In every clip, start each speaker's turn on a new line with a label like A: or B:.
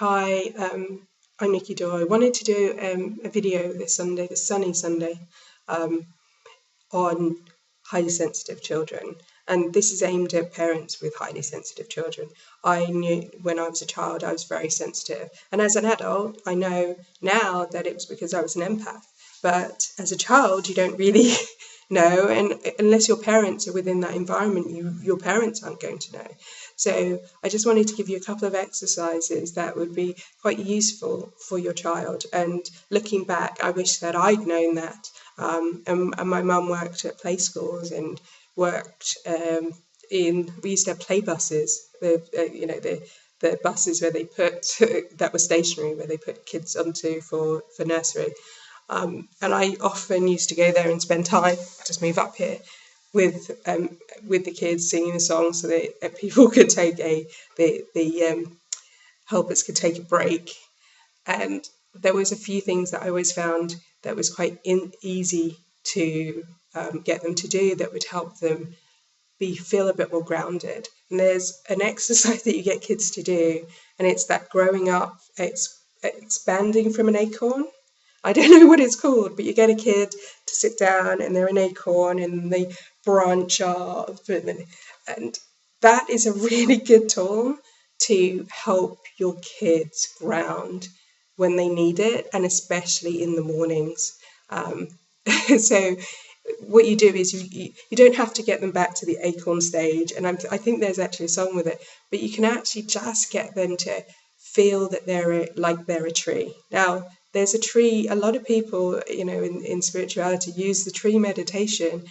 A: Hi, I'm Nikki Doyle. I wanted to do a video this Sunday, this sunny Sunday, um, on highly sensitive children. And this is aimed at parents with highly sensitive children. I knew when I was a child I was very sensitive. And as an adult, I know now that it was because I was an empath. But as a child, you don't really know. And unless your parents are within that environment, your parents aren't going to know. So I just wanted to give you a couple of exercises that would be quite useful for your child. And looking back, I wish that I'd known that. And my mum worked at play schools and worked we used to have play buses, the buses where they put, that were stationary, where they put kids onto for nursery. And I often used to go there and spend time, just move up here, with the kids singing the songs so that people could take the helpers could take a break. And there was a few things that I always found that was quite easy to get them to do that would help them feel a bit more grounded. And there's an exercise that you get kids to do, and it's that growing up, it's expanding from an acorn. I don't know what it's called, but you get a kid to sit down and they're an acorn and they branch off, and that is a really good tool to help your kids ground when they need it, and especially in the mornings. So what you do is you don't have to get them back to the acorn stage, and I think there's actually a song with it, but you can actually just get them to feel that they're a tree. Now, there's a tree, a lot of people, in spirituality use the tree meditation.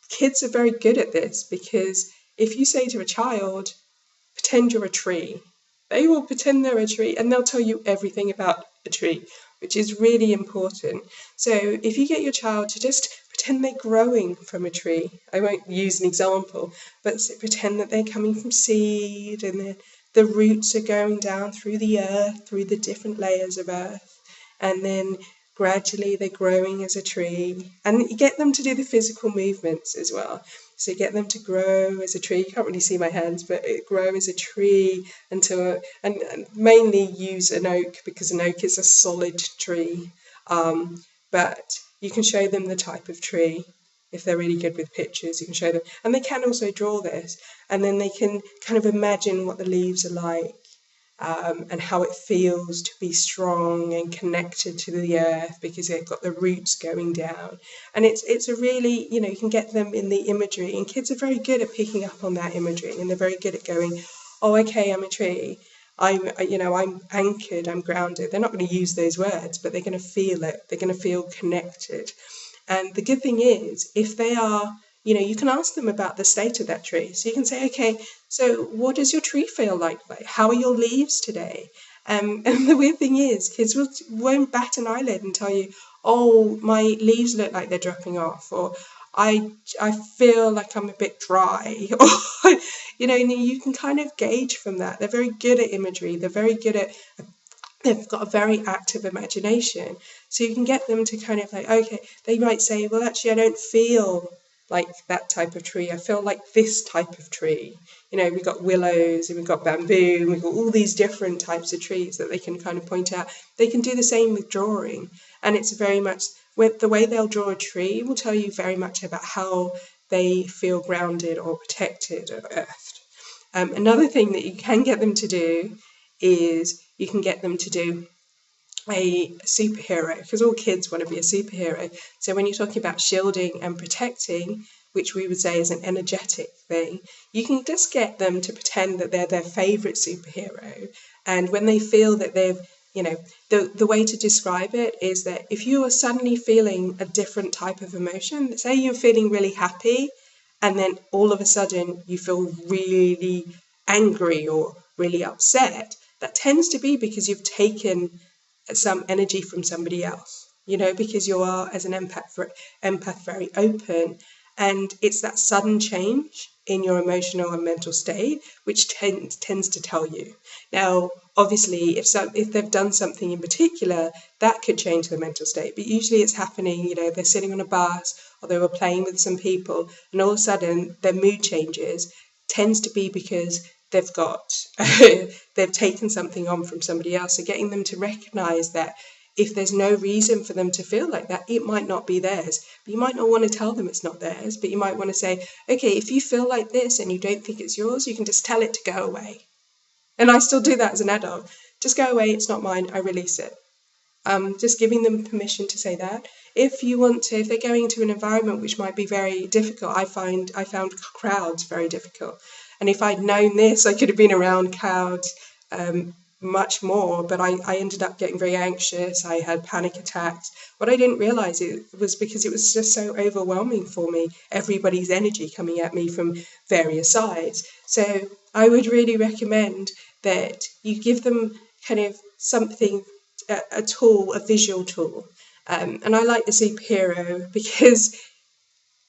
A: Kids are very good at this, because if you say to a child, pretend you're a tree, they will pretend they're a tree and they'll tell you everything about a tree, which is really important. So if you get your child to just pretend they're growing from a tree, I won't use an example, but pretend that they're coming from seed and the roots are going down through the earth, through the different layers of earth, and then gradually they're growing as a tree. And you get them to do the physical movements as well. So you get them to grow as a tree. You can't really see my hands, but grow as a tree until, and mainly use an oak, because an oak is a solid tree. But you can show them the type of tree. If they're really good with pictures, you can show them. And they can also draw this. And then they can kind of imagine what the leaves are like. And how it feels to be strong and connected to the earth, because they've got the roots going down. And it's a really, you can get them in the imagery, and kids are very good at picking up on that imagery, and they're very good at going, oh, okay, I'm a tree. I'm anchored, I'm grounded. They're not going to use those words, but they're going to feel it. They're going to feel connected. And the good thing is, if they are, you can ask them about the state of that tree. So you can say, okay, so what does your tree feel like? How are your leaves today? And the weird thing is, kids won't bat an eyelid and tell you, oh, my leaves look like they're dropping off, or I feel like I'm a bit dry, or, and you can kind of gauge from that. They're very good at imagery. They've got a very active imagination. So you can get them to kind of okay, they might say, well, actually, I don't feel like that type of tree. I feel like this type of tree. We've got willows and we've got bamboo and we've got all these different types of trees that they can kind of point out. They can do the same with drawing. And it's very much, the way they'll draw a tree will tell you very much about how they feel grounded or protected or earthed. Another thing that you can get them to do is you can get them to do a superhero, because all kids want to be a superhero. So when you're talking about shielding and protecting, which we would say is an energetic thing, you can just get them to pretend that they're their favourite superhero. And when they feel that they've, the way to describe it is that if you are suddenly feeling a different type of emotion, say you're feeling really happy, and then all of a sudden you feel really angry or really upset, that tends to be because you've taken some energy from somebody else, because you are, as an empath, very open, and it's that sudden change in your emotional and mental state which tends to tell you. Now, obviously, if they've done something in particular, that could change their mental state, but usually it's happening, they're sitting on a bus or they were playing with some people, and all of a sudden their mood changes. Tends to be because they've got they've taken something on from somebody else. So getting them to recognise that if there's no reason for them to feel like that, it might not be theirs. But you might not want to tell them it's not theirs, but you might want to say, okay, if you feel like this and you don't think it's yours, you can just tell it to go away. And I still do that as an adult. Just go away, it's not mine, I release it. Just giving them permission to say that. If you want to, if they're going into an environment which might be very difficult, I found crowds very difficult. And if I'd known this, I could have been around crowds much more, but I ended up getting very anxious. I had panic attacks. What I didn't realise it was because it was just so overwhelming for me, everybody's energy coming at me from various sides. So I would really recommend that you give them kind of something, a tool, a visual tool. And I like the superhero because,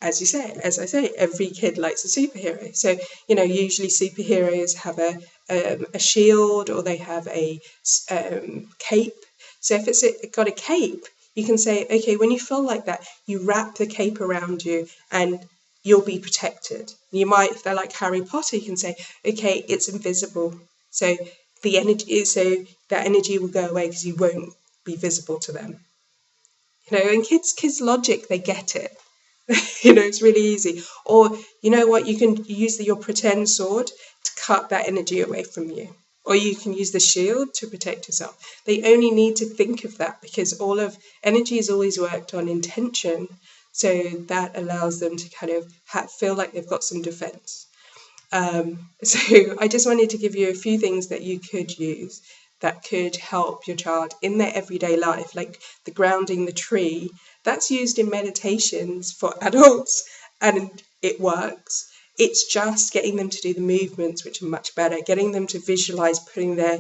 A: as I say, every kid likes a superhero. So, usually superheroes have a shield, or they have a cape. So if it's got a cape, you can say, okay, when you feel like that, you wrap the cape around you and you'll be protected. You might, if they're like Harry Potter, you can say, okay, it's invisible. So that energy will go away because you won't be visible to them. And kids logic, they get it. It's really easy. Or what, you can use your pretend sword to cut that energy away from you. Or you can use the shield to protect yourself. They only need to think of that, because all of energy is always worked on intention. So that allows them to kind of feel like they've got some defense. So I just wanted to give you a few things that you could use that could help your child in their everyday life, like the grounding the tree. That's used in meditations for adults and it works. It's just getting them to do the movements, which are much better, getting them to visualize putting their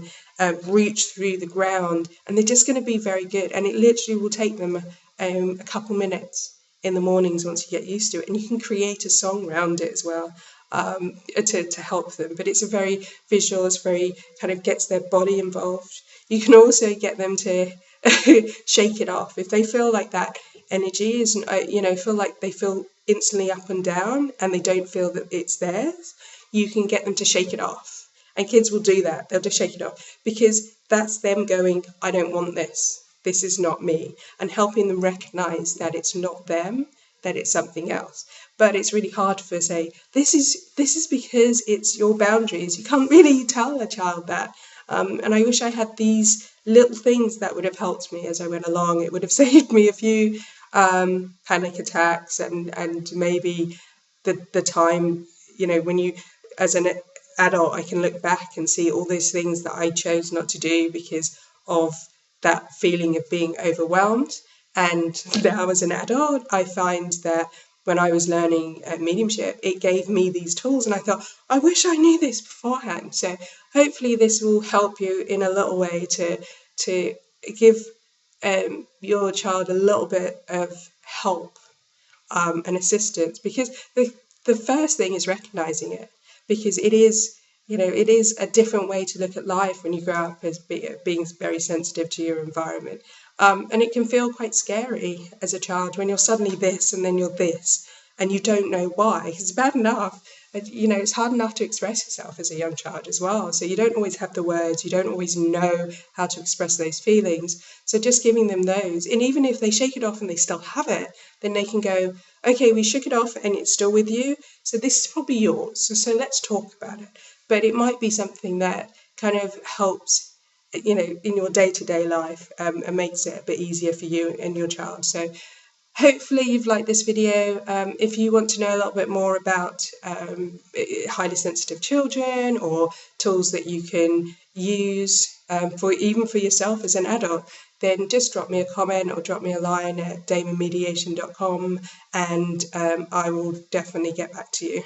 A: roots through the ground, and they're just going to be very good. And it literally will take them a couple minutes in the mornings once you get used to it, and you can create a song around it as well. To help them, but it's a very visual, it's very kind of gets their body involved. You can also get them to shake it off if they feel like that energy is, feel like they feel instantly up and down and they don't feel that it's theirs. You can get them to shake it off, and kids will do that. They'll just shake it off because that's them going, I don't want this. This is not me, and helping them recognize that it's not them, that it's something else. But it's really hard to say, this is because it's your boundaries. You can't really tell a child that. And I wish I had these little things that would have helped me as I went along. It would have saved me a few panic attacks and maybe the time, when you, as an adult, I can look back and see all those things that I chose not to do because of that feeling of being overwhelmed. And now as an adult, I find that when I was learning mediumship, it gave me these tools, and I thought, I wish I knew this beforehand. So hopefully this will help you in a little way to give your child a little bit of help and assistance, because the first thing is recognizing it, because it is a different way to look at life when you grow up as being very sensitive to your environment. And it can feel quite scary as a child when you're suddenly this and then you're this and you don't know why. It's bad enough, it's hard enough to express yourself as a young child as well. So you don't always have the words, you don't always know how to express those feelings. So just giving them those, and even if they shake it off and they still have it, then they can go, okay, we shook it off and it's still with you. So this is probably yours. So let's talk about it. But it might be something that kind of helps in your day-to-day life and makes it a bit easier for you and your child. So hopefully you've liked this video. If you want to know a little bit more about highly sensitive children or tools that you can use for yourself as an adult, then just drop me a comment or drop me a line at damonmediation.com, and I will definitely get back to you.